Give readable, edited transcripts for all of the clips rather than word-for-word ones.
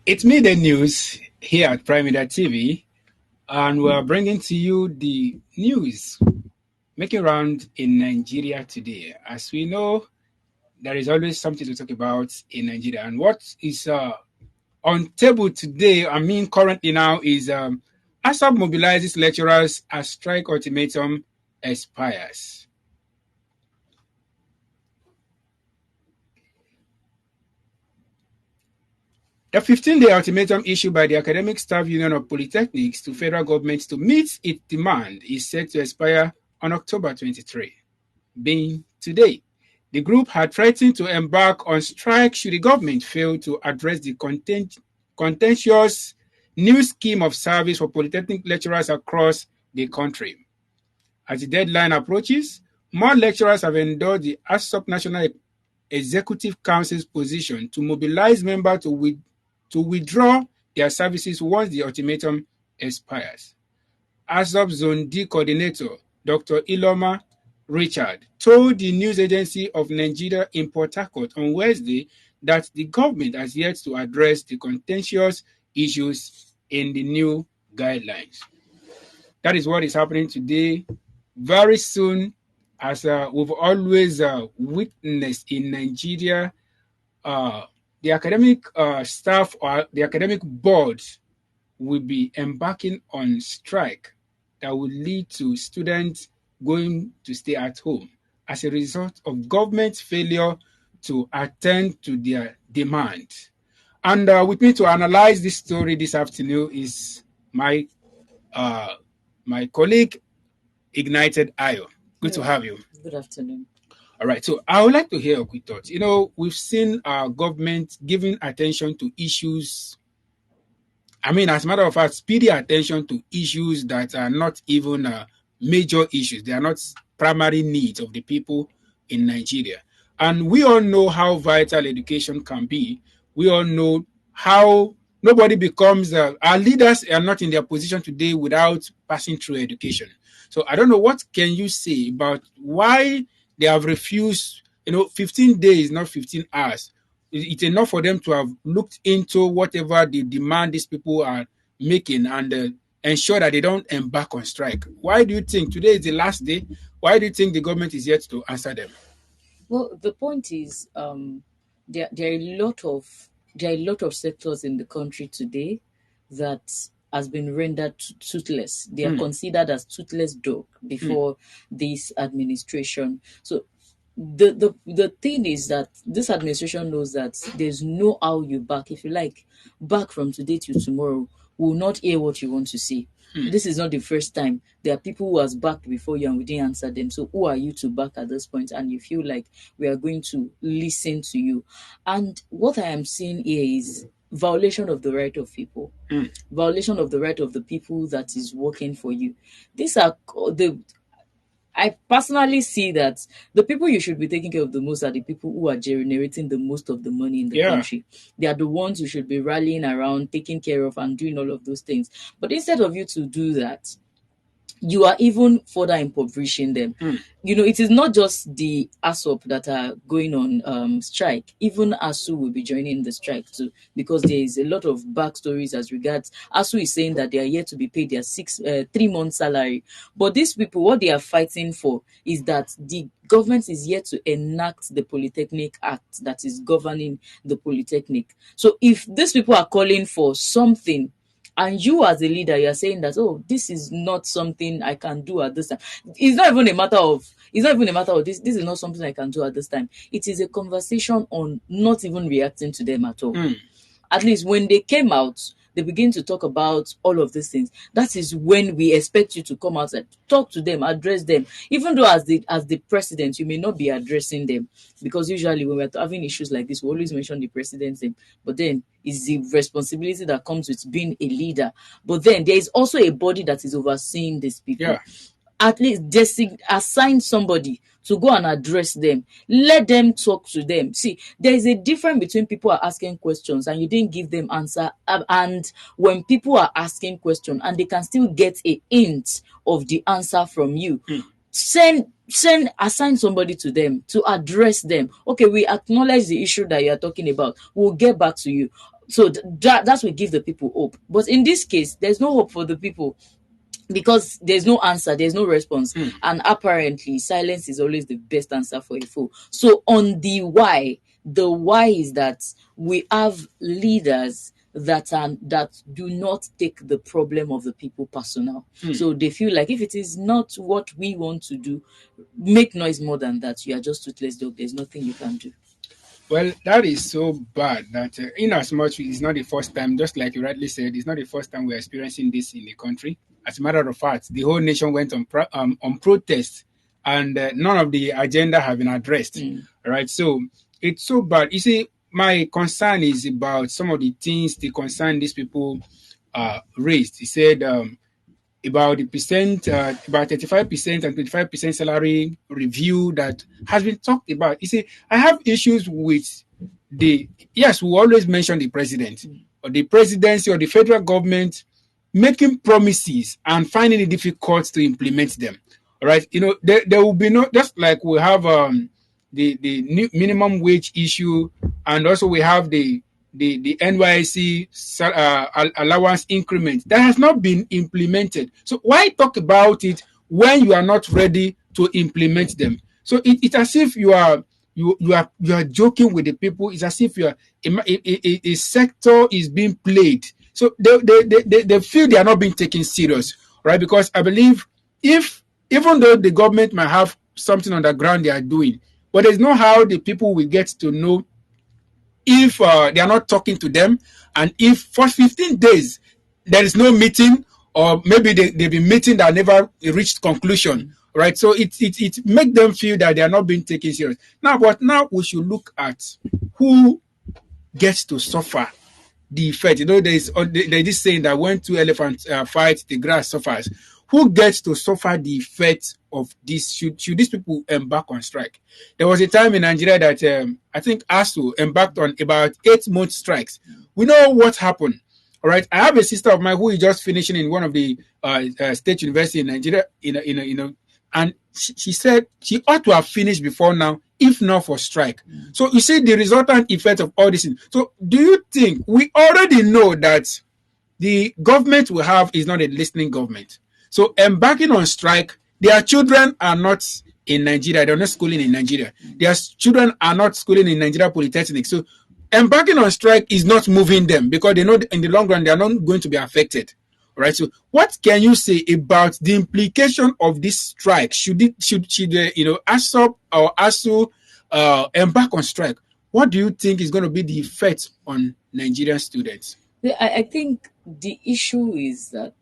It's midday news here at Prime Media TV, and we're bringing to you the news making round in Nigeria today. As we know, there is always something to talk about in Nigeria, and what is on table today, currently now, is ASUP mobilizes lecturers as strike ultimatum expires. The 15-day ultimatum issued by the Academic Staff Union of Polytechnics to federal government to meet its demand is set to expire on October 23, being today. The group had threatened to embark on strike should the government fail to address the contentious new scheme of service for polytechnic lecturers across the country. As the deadline approaches, more lecturers have endorsed the ASUP National Executive Council's position to mobilize members to withdraw their services once the ultimatum expires. ASUP Zone D coordinator Dr. Iloma Richard told the news agency of Nigeria in Port Harcourt on Wednesday that the government has yet to address the contentious issues in the new guidelines. That is what is happening today. Very soon, as we've always witnessed in Nigeria, the academic staff or the academic board will be embarking on strike that will lead to students going to stay at home as a result of government's failure to attend to their demand. And with me to analyze this story this afternoon is my colleague, Ignited Ayo. Good to have you. Good afternoon. All right, so I would like to hear your quick thoughts. You know, we've seen our government giving attention to issues. As a matter of fact, speedy attention to issues that are not even major issues. They are not primary needs of the people in Nigeria. And we all know how vital education can be. We all know how nobody becomes, our leaders are not in their position today without passing through education. So I don't know, what can you say about why they have refused, 15 days, not 15 hours. It's enough for them to have looked into whatever the demand these people are making and ensure that they don't embark on strike. Why do you think today is the last day? Why do you think the government is yet to answer them? Well, the point is, there are a lot of sectors in the country today that has been rendered toothless. They are considered as toothless dog before this administration. So the thing is that this administration knows that there's no how you back. If you like, back from today till tomorrow, will not hear what you want to see. This is not the first time. There are people who has backed before you and we didn't answer them. So who are you to back at this point? And you feel like we are going to listen to you. And what I am seeing here is violation of the right of people, violation of the right of the people that is working for you. These are I personally see that the people you should be taking care of the most are the people who are generating the most of the money in the country. They are the ones you should be rallying around, taking care of, and doing all of those things. But instead of you to do that, you are even further impoverishing them. It is not just the ASUP that are going on strike. Even ASU will be joining the strike too, because there is a lot of backstories as regards. ASU is saying that they are yet to be paid their 3-month salary. But these people, what they are fighting for is that the government is yet to enact the Polytechnic Act that is governing the Polytechnic. So if these people are calling for something, and you as a leader, you're saying that, oh, this is not something I can do at this time. It's not even a matter of this. This is not something I can do at this time. It is a conversation on not even reacting to them at all. At least when they came out, they begin to talk about all of these things. That is when we expect you to come out and talk to them, address them. Even though as the president, you may not be addressing them, because usually when we're having issues like this, we always mention the president's name. But then it's the responsibility that comes with being a leader. But then there is also a body that is overseeing these people. Yeah. At least assign somebody to go and address them. Let them talk to them. See, there is a difference between people are asking questions and you didn't give them answer, and when people are asking questions and they can still get a hint of the answer from you. Assign somebody to them to address them. Okay, we acknowledge the issue that you are talking about. We'll get back to you. So that will give the people hope. But in this case, there's no hope for the people, because there's no answer, there's no response. And apparently silence is always the best answer for a fool. So on the why is that we have leaders that do not take the problem of the people personal. So they feel like if it is not what we want to do, make noise more than that, you are just toothless dog, there's nothing you can do. Well, that is so bad that in as much it's not the first time, just like you rightly said, it's not the first time we're experiencing this in the country. As a matter of fact, the whole nation went on protest, and none of the agenda have been addressed. Right? So it's so bad. You see, my concern is about some of the things the concern these people raised. He said about the percent, about 35% and 25% salary review that has been talked about. You see, I have issues with yes, we always mention the president or the presidency or the federal government making promises and finding it difficult to implement them. All right. There will be no, just like we have the new minimum wage issue, and also we have the NYC allowance increment that has not been implemented. So why talk about it when you are not ready to implement them? So it's as if you are joking with the people. It's as if a sector is being played. So they feel they are not being taken serious, right? Because I believe even though the government might have something on the ground they are doing, but there's no how the people will get to know if they are not talking to them, and if for 15 days there is no meeting, or maybe they've been meeting that never reached conclusion, right? So it make them feel that they are not being taken serious. But now we should look at who gets to suffer the effect. There's this saying that when two elephants fight, the grass suffers. Who gets to suffer the effect of this? Should these people embark on strike? There was a time in Nigeria that I think ASU embarked on about 8-month strikes. We know what happened. All right, I have a sister of mine who is just finishing in one of the state university in Nigeria. And she said she ought to have finished before now, if not for strike. So you see the resultant effect of all this. So do you think we already know that the government we have is not a listening government? So embarking on strike, their children are not in Nigeria. They're not schooling in Nigeria. Their children are not schooling in Nigeria Polytechnic. So embarking on strike is not moving them, because they know in the long run they are not going to be affected. Right. So what can you say about the implication of this strike? Should ASUP or ASU embark on strike? What do you think is going to be the effect on Nigerian students? I think the issue is that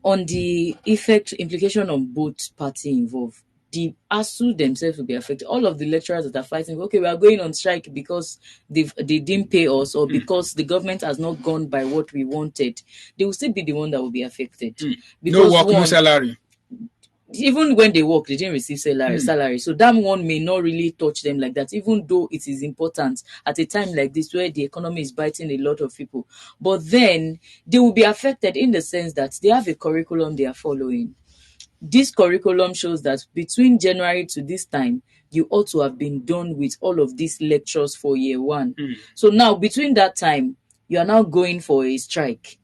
on the implication on both parties involved, the ASU themselves will be affected. All of the lecturers that are fighting, okay, we are going on strike because they didn't pay us, or because the government has not gone by what we wanted, they will still be the one that will be affected. Because no work, no salary. Even when they work, they didn't receive salary. So that one may not really touch them like that, even though it is important at a time like this where the economy is biting a lot of people. But then they will be affected in the sense that they have a curriculum they are following. This curriculum shows that between January to this time, you ought to have been done with all of these lectures for year one. So now, between that time, you are now going for a strike.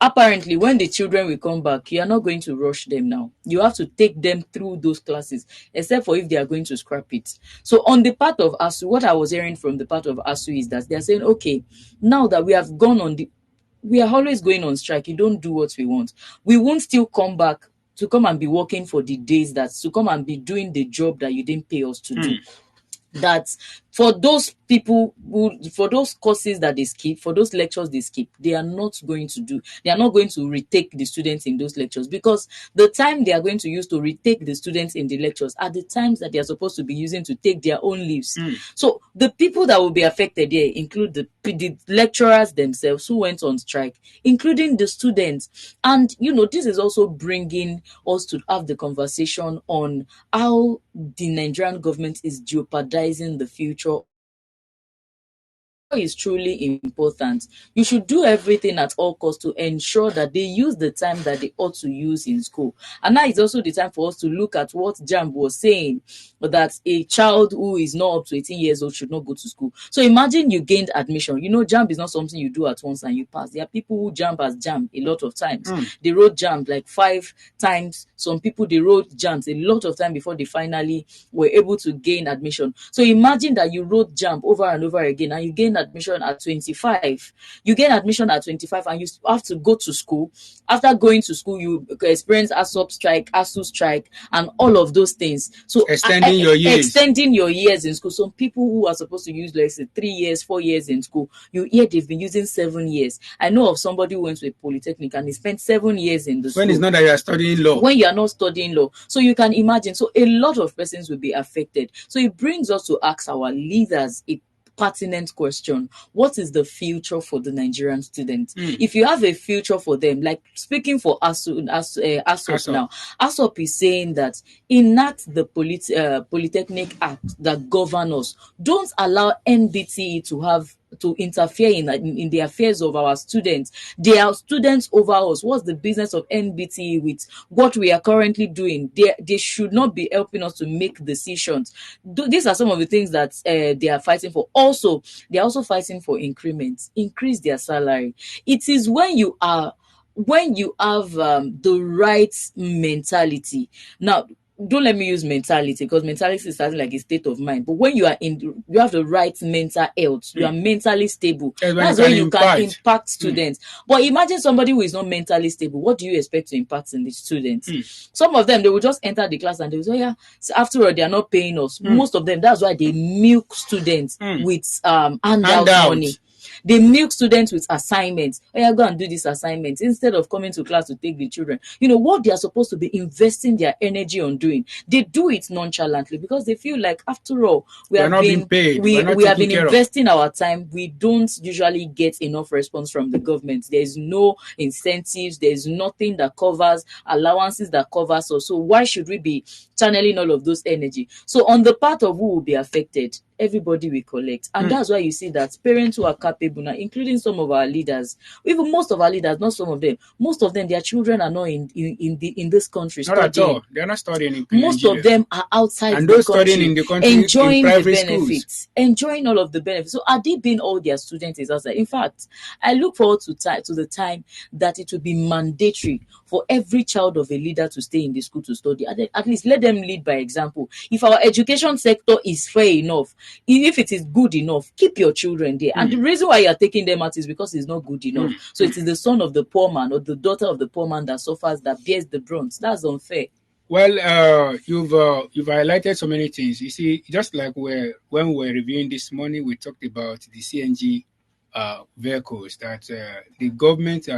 Apparently, when the children will come back, you are not going to rush them now. You have to take them through those classes, except for if they are going to scrap it. So on the part of ASU, what I was hearing from the part of ASU is that they are saying, okay, now that we have gone on we are always going on strike. You don't do what we want. We won't still come back to come and be working for the days to come and be doing the job that you didn't pay us to do. That for those people for those courses that they skip, for those lectures they skip, they are not going to retake the students in those lectures, because the time they are going to use to retake the students in the lectures are the times that they are supposed to be using to take their own leaves. So the people that will be affected here include the lecturers themselves who went on strike, including the students. And this is also bringing us to have the conversation on how the Nigerian government is jeopardizing the future is truly important. You should do everything at all costs to ensure that they use the time that they ought to use in school. And now is also the time for us to look at what JAMB was saying, that a child who is not up to 18 years old should not go to school. So imagine you gained admission. You know, JAMB is not something you do at once and you pass. There are people who JAMB as JAMB a lot of times. They wrote JAMB like 5 times. Some people, they wrote JAMBs a lot of time before they finally were able to gain admission. So imagine that you wrote JAMB over and over again and you gain admission at 25. You gain admission at 25 and you have to go to school. After going to school, you experience ASUP strike, ASU strike, and all of those things. So extending your years. Extending your years in school. Some people who are supposed to use, let's say, 3 years, 4 years in school, you hear they've been using 7 years. I know of somebody who went to a polytechnic and he spent 7 years in the school. When it's not that you are studying law. When you are not studying law. So you can imagine. So a lot of persons will be affected. So it brings us to ask our leaders a pertinent question. What is the future for the Nigerian students? If you have a future for them, like speaking for ASUP now, ASUP is saying that enact the Polytechnic Act that governs us. Don't allow NBTE to interfere in the affairs of our students. They are students over us. What's the business of NBTE with what we are currently doing? They should not be helping us to make decisions. These are some of the things that they are fighting for. Also, they are also fighting for increments. Increase their salary. It is when you have the right mentality. Now, don't let me use mentality, because mentality is something like a state of mind. But when you have the right mental health, you are mentally stable. That's when you can impact students. But imagine somebody who is not mentally stable. What do you expect to impact in the students? Some of them, they will just enter the class and they will say, yeah, so after all, they are not paying us. Most of them, that's why they milk students with handout money. They milk students with assignments. Oh, yeah, go and do this assignment instead of coming to class to take the children. You know what they are supposed to be investing their energy on doing. They do it nonchalantly because they feel like, after all, we have been investing our time. We don't usually get enough response from the government. There is no incentives. There is nothing that covers allowances that covers us. So why should we be channeling all of those energy? So on the part of who will be affected, everybody will collect. And that's why you see that parents who are capable now, including some of our leaders, even most of our leaders, not some of them, most of them, their children are not in this country studying. Not at all. They're not studying in most Nigeria. Of them are outside and the those country, studying in the country, enjoying in the benefits, schools. enjoying all of the benefits. So are they being all their students is outside? In fact, I look forward to the time that it will be mandatory for every child of a leader to stay in the school to study. At least let them lead by example. If our education sector is fair enough, if it is good enough, keep your children there. And the reason why you are taking them out is because it's not good enough. So it is the son of the poor man or the daughter of the poor man that suffers, that bears the brunt. That's unfair. Well, you've highlighted so many things. You see, just like when we were reviewing this morning, we talked about the CNG vehicles that the government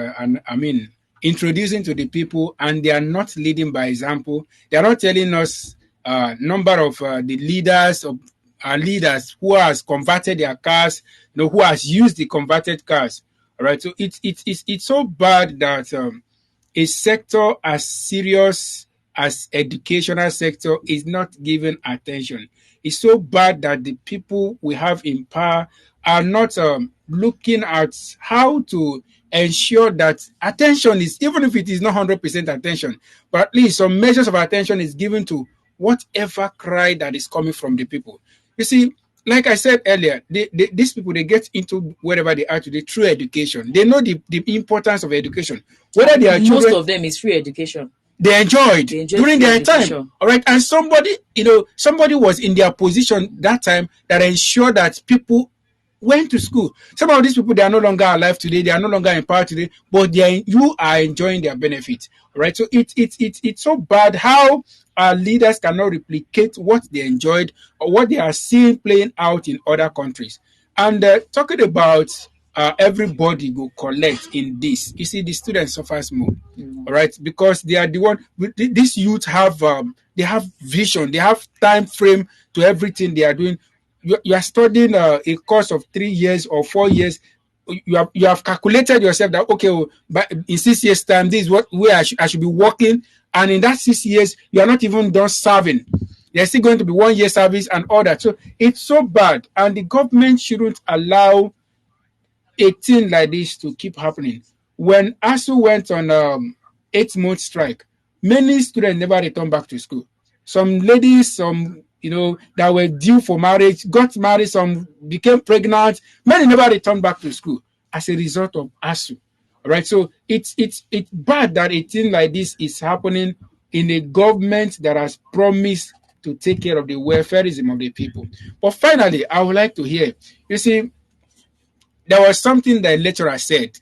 introducing to the people, and they are not leading by example. They are not telling us number of the leaders of our leaders who has converted their cars, who has used the converted cars. All right, so it's so bad that a sector as serious as educational sector is not given attention. It's so bad that the people we have in power are not looking at how to ensure that attention is, even if it is not 100% attention, but at least some measures of attention is given to whatever cry that is coming from the people. You see, like I said earlier, these people, they get into wherever they are today through education. They know the importance of education. Whether they are most children, of them is free education. They enjoyed during their time. All right. And somebody was in their position that time that ensured that people went to school. Some of these people, they are no longer alive today. They are no longer in power today, but you are enjoying their benefits. All right. So it's so bad how our leaders cannot replicate what they enjoyed or what they are seeing playing out in other countries. And talking about everybody go collect in this. You see, the students suffers more, all right, because they are the one. These youth have they have vision, they have time frame to everything they are doing. You are studying a course of 3 years or 4 years. You have calculated yourself that okay, but in 6 years' time, this is where I should be working, and in that 6 years, you are not even done serving. There's still going to be 1 year service and all that. So it's so bad, and the government shouldn't allow a thing like this to keep happening? When ASU went on 8-month strike, many students never returned back to school. Some ladies, some that were due for marriage, got married, some became pregnant. Many never returned back to school as a result of ASU. All right, so it's bad that a thing like this is happening in a government that has promised to take care of the welfareism of the people. But finally, I would like to hear. You see, there was something that a lecturer said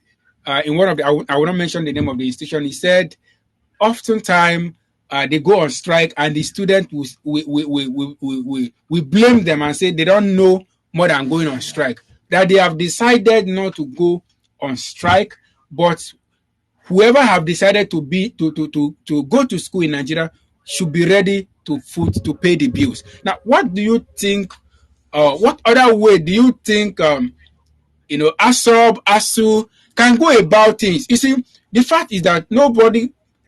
in one of the. I will not mention the name of the institution. He said, oftentimes they go on strike, and the student we blame them and say they don't know more than going on strike. That they have decided not to go on strike, but whoever have decided to go to school in Nigeria should be ready to pay the bills. Now, what do you think? What other way do you think ASUP, ASU can go about things? You see, the fact is that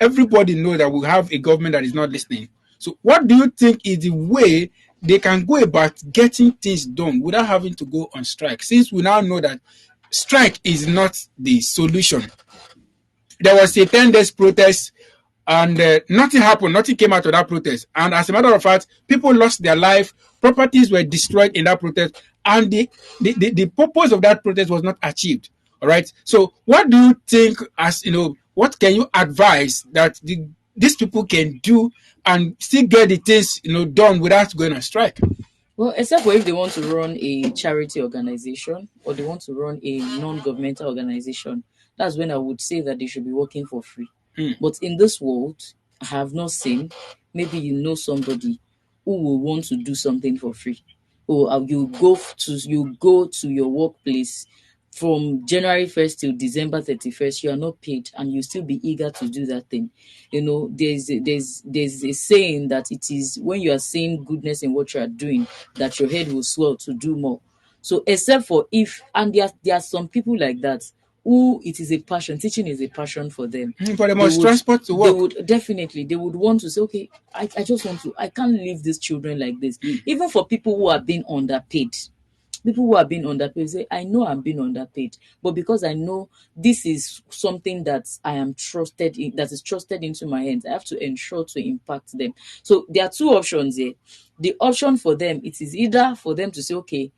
everybody knows that we have a government that is not listening. So what do you think is the way they can go about getting things done without having to go on strike? Since we now know that strike is not the solution. There was a 10 days protest, and nothing happened. Nothing came out of that protest. And as a matter of fact, people lost their life. Properties were destroyed in that protest. And the purpose of that protest was not achieved. All right. So what do you think, what can you advise that these people can do and still get the things, done without going on strike? Well, except for if they want to run a charity organization or they want to run a non-governmental organization, that's when I would say that they should be working for free. But in this world, I have not seen, maybe you know somebody who will want to do something for free. Or you go to your workplace from January 1st till December 31st, you are not paid and you still be eager to do that thing. There's a saying that it is when you are seeing goodness in what you are doing that your head will swell to do more. So except for there are some people like that who it is a passion, teaching is a passion for them. For the most transport to work. They would want to say, okay, I can't leave these children like this. Even for people who are being underpaid. People who are being underpaid say, I know I'm being underpaid, but because I know this is something that I am trusted in, that is trusted into my hands, I have to ensure to impact them. So there are two options here. The option for them, it is either for them to say, okay,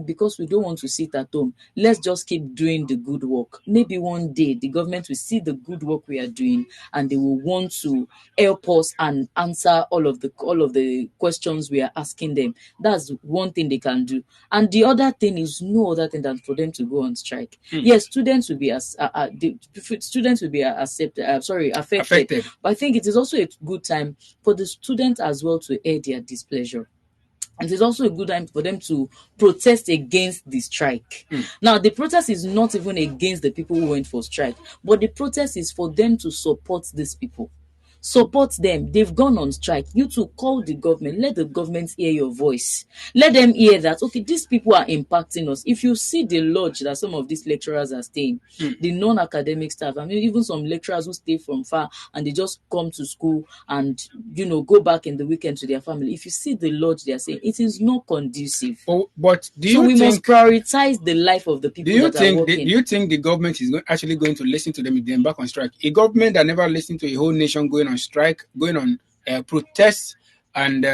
because we don't want to sit at home, let's just keep doing the good work. Maybe one day the government will see the good work we are doing and they will want to help us and answer all of the questions we are asking them. That's one thing they can do. And the other thing is no other thing than for them to go on strike. Yes, students will be affected. But I think it is also a good time for the students as well to air their displeasure. And it is also a good time for them to protest against the strike. Now, the protest is not even against the people who went for strike, but the protest is for them to support these people. Support them. They've gone on strike. You to call the government. Let the government hear your voice. Let them hear that, okay, these people are impacting us. If you see the lodge that some of these lecturers are staying, the non-academic staff, I mean, even some lecturers who stay from far and they just come to school and, go back in the weekend to their family. If you see the lodge they are saying, it is not conducive. But we must prioritize the life of the people that are working. Do you think the government is actually going to listen to them if they embark on strike? A government that never listened to a whole nation going on strike, going on protests, and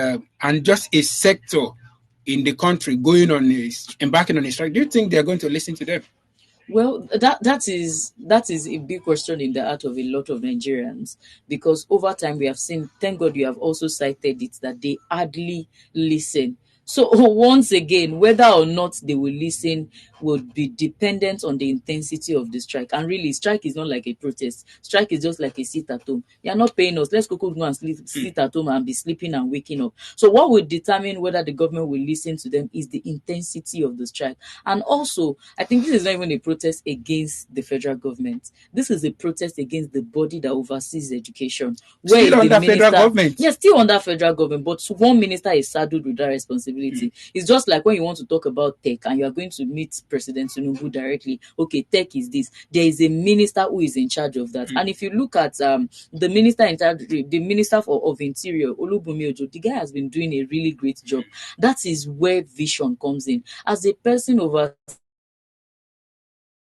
just a sector in the country embarking on a strike, do you think they're going to listen to them? Well, that is a big question in the heart of a lot of Nigerians, because over time we have seen, thank God you have also cited it, that they hardly listen. So once again, whether or not they will listen would be dependent on the intensity of the strike. And really, strike is not like a protest. Strike is just like a sit at home. You are not paying us. Let's go and sit at home and be sleeping and waking up. So what will determine whether the government will listen to them is the intensity of the strike. And also, I think this is not even a protest against the federal government. This is a protest against the body that oversees education. Still under federal government. Yes, still under federal government, but one minister is saddled with that responsibility. It's just like when you want to talk about tech and you are going to meet President Tinubu directly. Okay, tech is this. There is a minister who is in charge of that. And if you look at the minister in charge, the minister of Interior, Olubunmi Ojo, the guy has been doing a really great job. That is where vision comes in. As a person over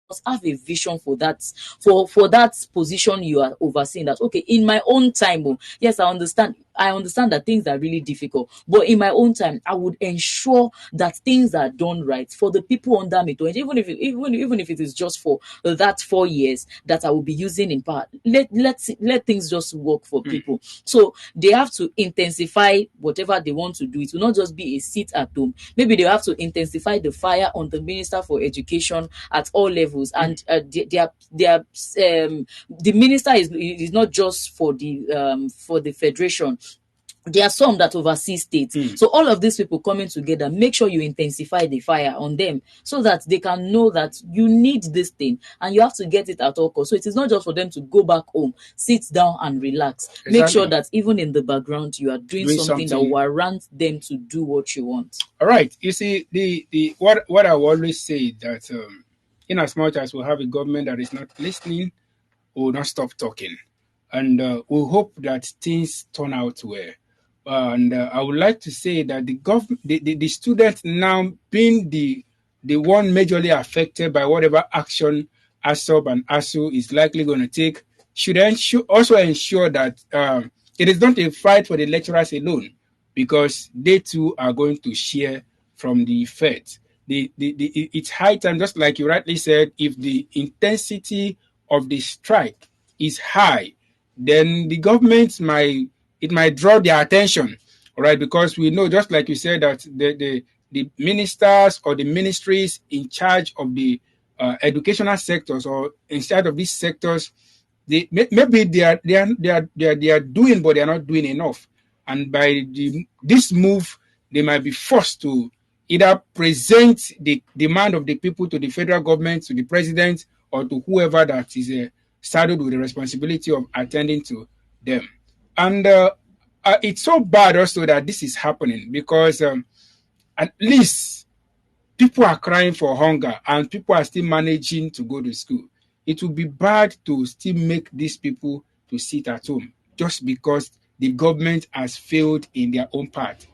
must have a vision for that, for that position you are overseeing. That okay, in my own time, yes, I understand that things are really difficult, but in my own time, I would ensure that things are done right for the people under me. To even if it is just for that 4 years that I will be using in power, let things just work for people. So they have to intensify whatever they want to do. It will not just be a sit at home. Maybe they have to intensify the fire on the Minister for Education at all levels, and the minister is not just for the federation. There are some that oversee states. So all of these people coming together, make sure you intensify the fire on them so that they can know that you need this thing and you have to get it at all costs. So it is not just for them to go back home, sit down and relax. Exactly. Make sure that even in the background, you are doing something that warrants them to do what you want. All right. You see, the what I always say that in as much as we have a government that is not listening, we will not stop talking. And we hope that things turn out well. And I would like to say that the students now being the one majorly affected by whatever action ASUP and ASU is likely going to take should also ensure that it is not a fight for the lecturers alone, because they too are going to share from the effect. It's high time, just like you rightly said, if the intensity of the strike is high, then the government might draw their attention, all right? Because we know, just like you said, that the ministers or the ministries in charge of the educational sectors or in charge of these sectors, maybe they are doing, but they are not doing enough. And by this move, they might be forced to either present the demand of the people to the federal government, to the president, or to whoever that is saddled with the responsibility of attending to them. And it's so bad also that this is happening, because at least people are crying for hunger and people are still managing to go to school. It would be bad to still make these people to sit at home just because the government has failed in their own part.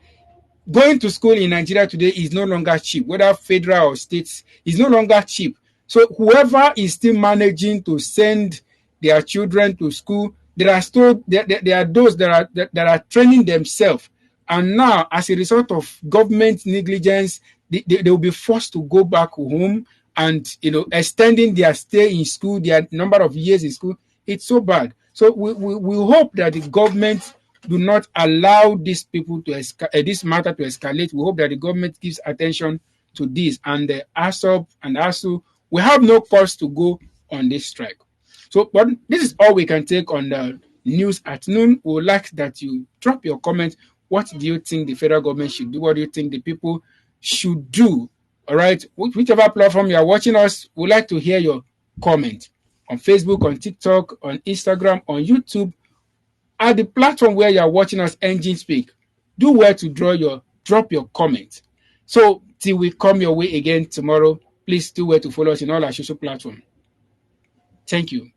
Going to school in Nigeria today is no longer cheap, whether federal or states, is no longer cheap. So whoever is still managing to send their children to school, there are those that are training themselves, and now as a result of government negligence, they will be forced to go back home, and extending their stay in school, their number of years in school. It's so bad. So we hope that the government do not allow these people to this matter to escalate. We hope that the government gives attention to this, and the ASUP and ASU, we have no cause to go on this strike. So, but this is all we can take on the news at noon. We would like that you drop your comment. What do you think the federal government should do? What do you think the people should do? All right, whichever platform you are watching us, we'd like to hear your comment on Facebook, on TikTok, on Instagram, on YouTube. At the platform where you are watching us, Engine Speak, do well to drop your comment. So till we come your way again tomorrow, please do well to follow us in all our social platforms. Thank you.